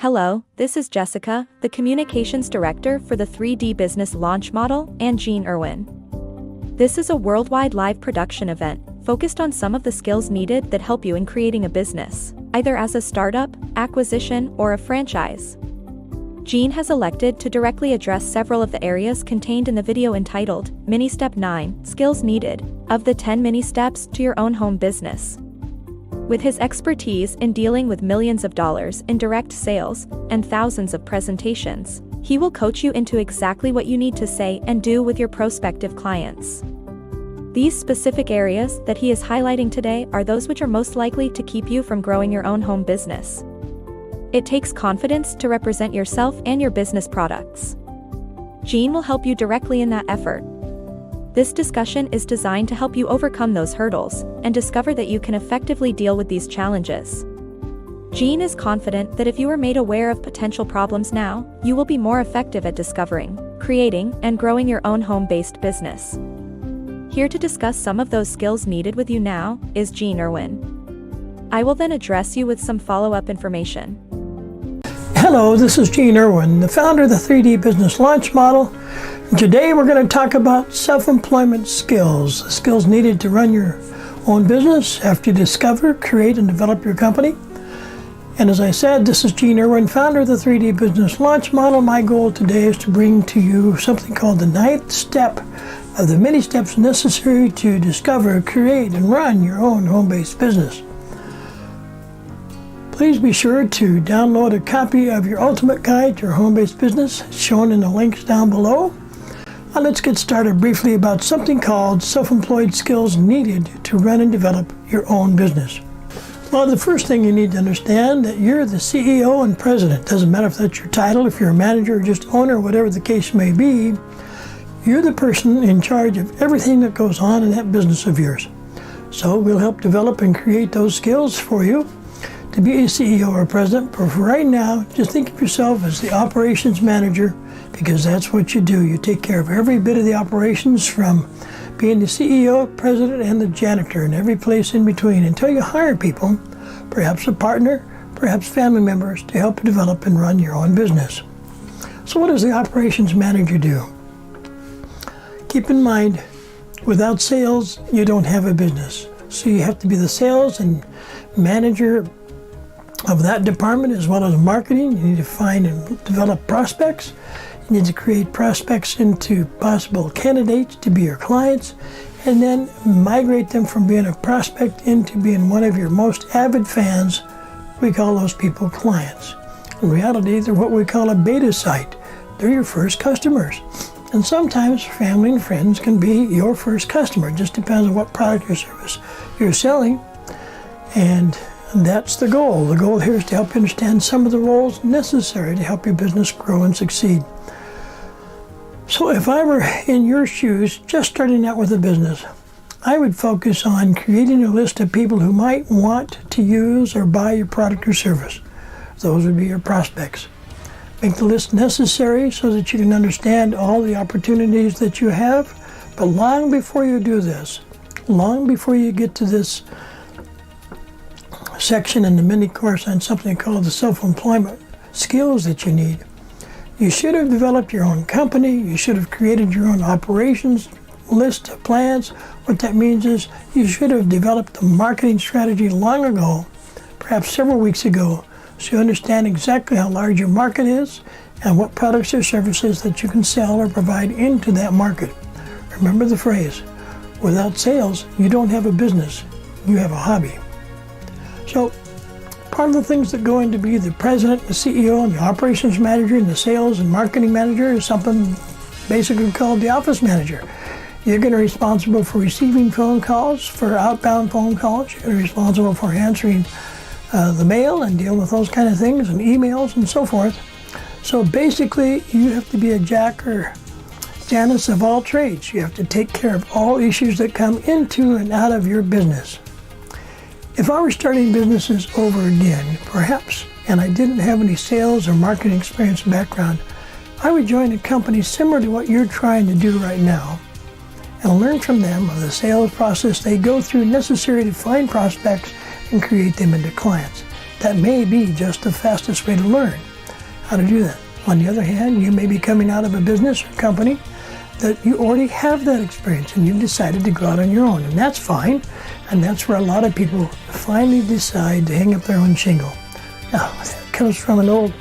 Hello, this is Jessica, the Communications Director for the 3D Business Launch Model, and Jean Irwin. This is a worldwide live production event focused on some of the skills needed that help you in creating a business, either as a startup, acquisition, or a franchise. Jean has elected to directly address several of the areas contained in the video entitled Mini Step 9 Skills Needed of the 10 Mini Steps to Your Own Home Business. With his expertise in dealing with millions of dollars in direct sales and thousands of presentations, he will coach you into exactly what you need to say and do with your prospective clients. These specific areas that he is highlighting today are those which are most likely to keep you from growing your own home business. It takes confidence to represent yourself and your business products. Jean will help you directly in that effort. This discussion is designed to help you overcome those hurdles and discover that you can effectively deal with these challenges. Jean is confident that if you are made aware of potential problems now, you will be more effective at discovering, creating, and growing your own home-based business. Here to discuss some of those skills needed with you now is Jean Irwin. I will then address you with some follow-up information. Hello, this is Jean Irwin, the founder of the 3D Business Launch Model. Today we're going to talk about self-employment skills, the skills needed to run your own business after you discover, create, and develop your company. And as I said, this is Jean Irwin, founder of the 3D Business Launch Model. My goal today is to bring to you something called the 9th step of the many steps necessary to discover, create, and run your own home-based business. Please be sure to download a copy of your ultimate guide to your home-based business, shown in the links down below. Now let's get started briefly about something called self-employed skills needed to run and develop your own business. Well, the first thing you need to understand that you're the CEO and president. Doesn't matter if that's your title, if you're a manager or just owner, whatever the case may be, you're the person in charge of everything that goes on in that business of yours. So we'll help develop and create those skills for you to be a CEO or president, but for right now, just think of yourself as the operations manager, because that's what you do. You take care of every bit of the operations, from being the CEO, president, and the janitor, and every place in between, until you hire people, perhaps a partner, perhaps family members, to help you develop and run your own business. So what does the operations manager do? Keep in mind, without sales, you don't have a business. So you have to be the sales and manager of that department, as well as marketing. You need to find and develop prospects. You need to create prospects into possible candidates to be your clients, and then migrate them from being a prospect into being one of your most avid fans. We call those people clients. In reality, they're what we call a beta site. They're your first customers. And sometimes family and friends can be your first customer. It just depends on what product or service you're selling. And that's the goal. The goal here is to help you understand some of the roles necessary to help your business grow and succeed. So if I were in your shoes, just starting out with a business, I would focus on creating a list of people who might want to use or buy your product or service. Those would be your prospects. Make the list necessary so that you can understand all the opportunities that you have. But long before you do this, long before you get to this section in the mini course on something called the self-employment skills that you need, you should have developed your own company. You should have created your own operations list of plans. What that means is you should have developed a marketing strategy long ago, perhaps several weeks ago, so you understand exactly how large your market is and what products or services that you can sell or provide into that market. Remember the phrase, without sales, you don't have a business, you have a hobby. So part of the things that go into be the president, the CEO, and the operations manager, and the sales and marketing manager is something basically called the office manager. You're going to be responsible for receiving phone calls, for outbound phone calls. You're going to be responsible for answering the mail and dealing with those kind of things, and emails and so forth. So basically, you have to be a Jack or Janice of all trades. You have to take care of all issues that come into and out of your business. If I were starting businesses over again, perhaps, and I didn't have any sales or marketing experience background, I would join a company similar to what you're trying to do right now and learn from them of the sales process they go through necessary to find prospects and create them into clients. That may be just the fastest way to learn. how to do that. On the other hand, you may be coming out of a business or company that you already have that experience and you've decided to go out on your own, and that's fine. And that's where a lot of people finally decide to hang up their own shingle. Now, that comes from an old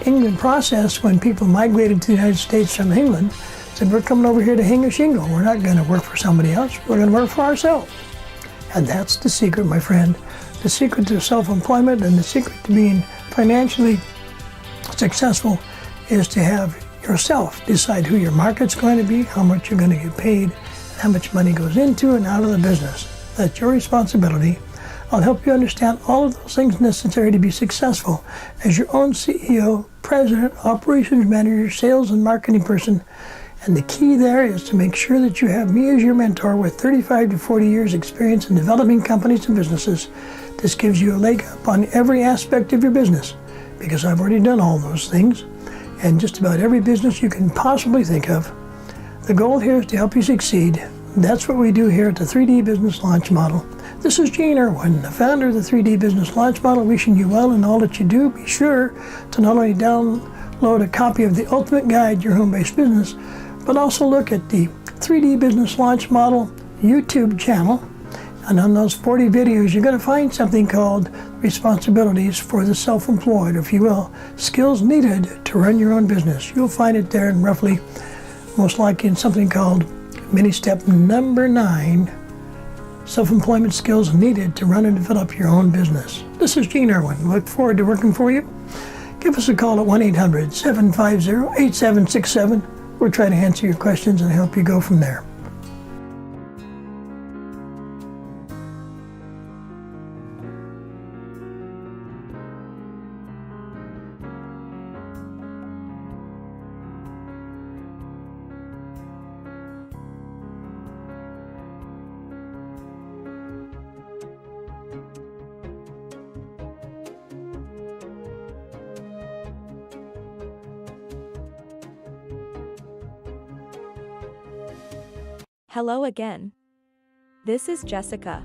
England process when people migrated to the United States from England, said, we're coming over here to hang a shingle. We're not going to work for somebody else. We're going to work for ourselves. And that's the secret, my friend. The secret to self-employment and the secret to being financially successful is to have yourself decide who your market's going to be, how much you're going to get paid, how much money goes into and out of the business. That's your responsibility. I'll help you understand all of those things necessary to be successful as your own CEO, president, operations manager, sales and marketing person. And the key there is to make sure that you have me as your mentor with 35 to 40 years experience in developing companies and businesses. This gives you a leg up on every aspect of your business because I've already done all those things and just about every business you can possibly think of. The goal here is to help you succeed. That's what we do here at the 3D Business Launch Model. This is Gene Irwin, the founder of the 3D Business Launch Model, wishing you well in all that you do. Be sure to not only download a copy of the Ultimate Guide to Your Home-Based Business, but also look at the 3D Business Launch Model YouTube channel. And on those 40 videos, you're going to find something called Responsibilities for the Self-Employed, or if you will, Skills Needed to Run Your Own Business. You'll find it there in roughly, most likely in something called Mini Step Number 9, Self-Employment Skills Needed to Run and Develop Your Own Business. This is Gene Irwin. Look forward to working for you. Give us a call at 1-800-750-8767. We'll try to answer your questions and help you go from there. Hello again. This is Jessica.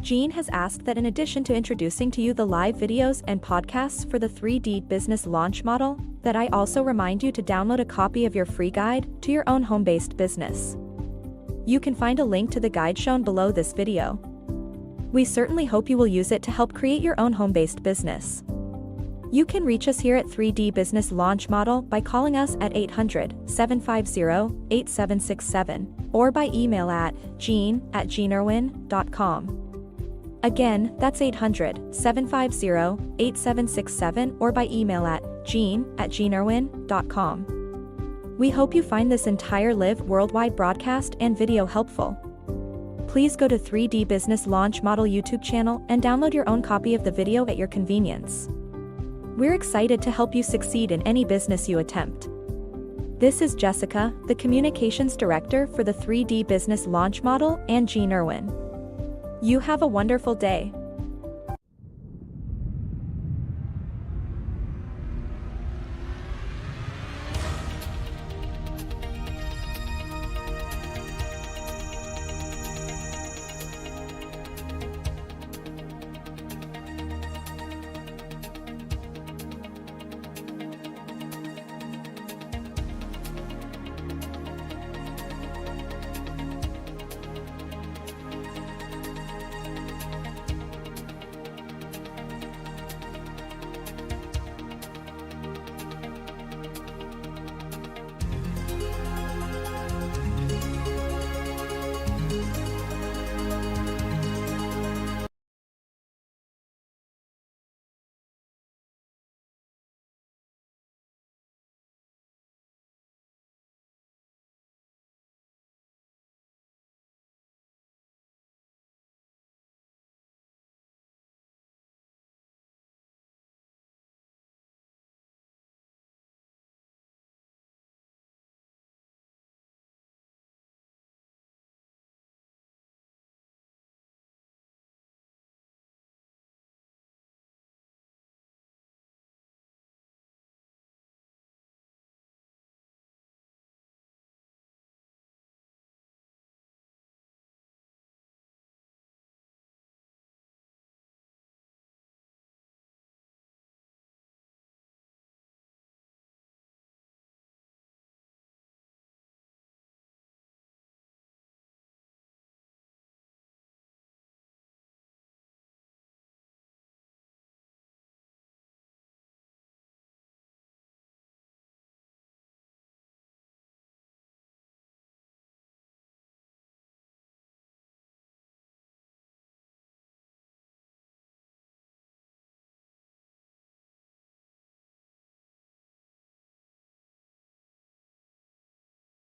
Gene has asked that in addition to introducing to you the live videos and podcasts for the 3D Business Launch Model, that I also remind you to download a copy of your free guide to your own home-based business. You can find a link to the guide shown below this video. We certainly hope you will use it to help create your own home-based business. You can reach us here at 3D Business Launch Model by calling us at 800-750-8767 or by email at gene@geneirwin.com. Again, that's 800-750-8767 or by email at gene@geneirwin.com. We hope you find this entire live worldwide broadcast and video helpful. Please go to 3D Business Launch Model YouTube channel and download your own copy of the video at your convenience. We're excited to help you succeed in any business you attempt. This is Jessica, the Communications Director for the 3D Business Launch Model, and Gene Irwin. You have a wonderful day.